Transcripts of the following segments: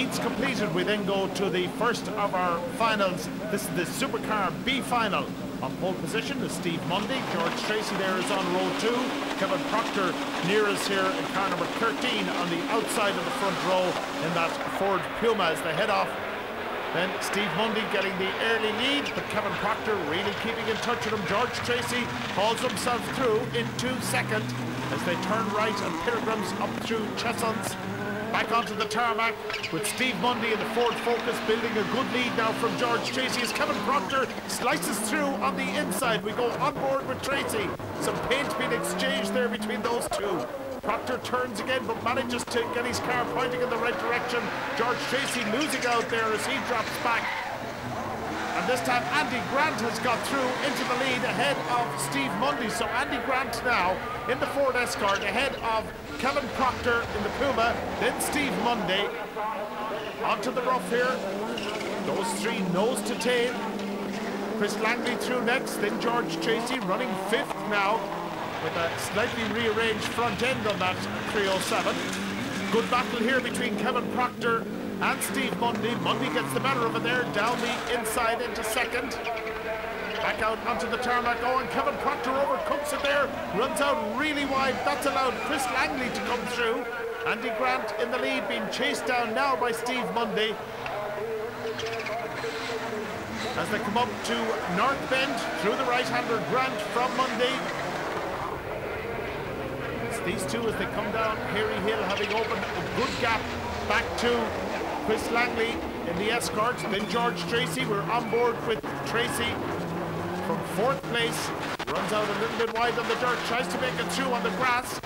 heats completed, we then go to the first of our finals. This is the Supercar B final. On pole position is Steve Mundy. George Tracey there is on row 2. Kevin Procter near us here in car number 13 on the outside of the front row in that Ford Puma as they head off. Then Steve Mundy getting the early lead, but Kevin Procter really keeping in touch with him. George Tracey hauls himself through into second as they turn right and pilgrims up through Chessons. Back onto the tarmac with Steve Mundy in the Ford Focus building a good lead now from George Tracey as Kevin Procter slices through on the inside. We go on board with Tracey. Some paint being exchanged there between those two. Procter turns again but manages to get his car pointing in the right direction. George Tracey losing out there as he drops back. And this time Andy Grant has got through into the lead ahead of Steve Mundy. So Andy Grant now in the Ford Escort ahead of Kevin Procter in the Puma, then Steve Mundy. Onto the rough here. Those three nose to tail. Chris Langley through next, then George Tracey running 5th now with a slightly rearranged front end on that 307. Good battle here between Kevin Procter and Steve Mundy. Mundy gets the better of it there, down the inside into second. Back out onto the tarmac. Oh, and Kevin Procter overcooks it there. Runs out really wide. That's allowed Chris Langley to come through. Andy Grant in the lead, being chased down now by Steve Mundy. As they come up to North Bend, through the right-hander, Grant from Mundy. It's these two as they come down Harry Hill, having opened a good gap back to Chris Langley in the Escort. Then George Tracey. We're on board with Tracey from 4th place. Runs out a little bit wide on the dirt, tries to make it through on the grass.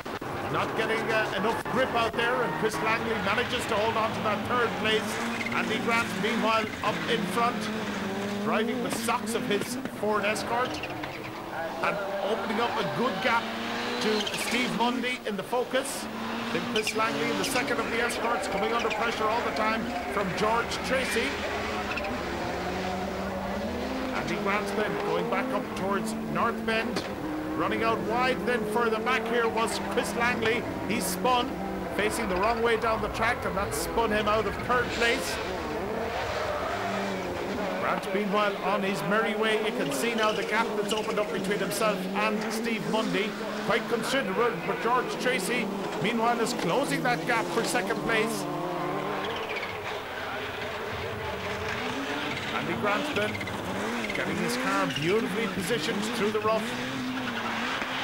Not getting enough grip out there, and Chris Langley manages to hold on to that 3rd place. Andy Grant, meanwhile, up in front, driving the socks of his Ford Escort and opening up a good gap to Steve Mundy in the Focus. Then Chris Langley in the 2nd of the Escorts, coming under pressure all the time from George Tracey. Andy Grant then going back up towards North Bend, running out wide. Then further back here was Chris Langley. He spun, facing the wrong way down the track, and that spun him out of 3rd place. Grant, meanwhile, on his merry way. You can see now the gap that's opened up between himself and Steve Mundy, quite considerable, but George Tracey, meanwhile, is closing that gap for 2nd place. Andy Grant then getting his car beautifully positioned through the rough.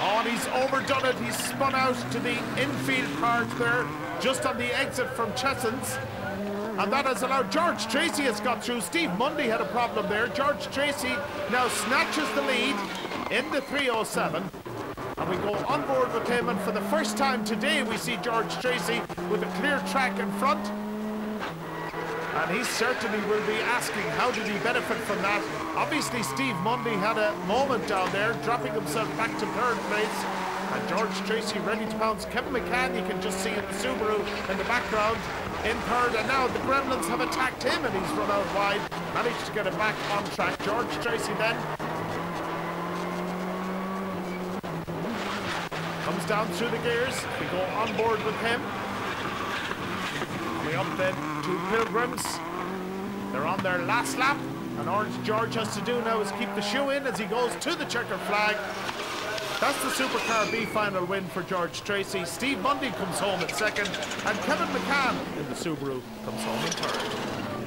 Oh, and he's overdone it. He's spun out to the infield part there, just on the exit from Chessons. And that has allowed George Tracey has got through. Steve Mundy had a problem there. George Tracey now snatches the lead in the 307. And we go on board with him. And for the first time today, we see George Tracey with a clear track in front. And he certainly will be asking, how did he benefit from that? Obviously, Steve Mundy had a moment down there, dropping himself back to 3rd place. And George Tracey ready to pounce. Kevin McCann, you can just see in the Subaru in the background, in 3rd. And now the Gremlins have attacked him, and he's run out wide. Managed to get it back on track. George Tracey then comes down through the gears. We go on board with him. Coming up then to Pilgrims. They're on their last lap, and all George has to do now is keep the shoe in as he goes to the checkered flag. That's the Supercar B final win for George Tracey. Steve Mundy comes home in 2nd, and Kevin McCann in the Subaru comes home in 3rd.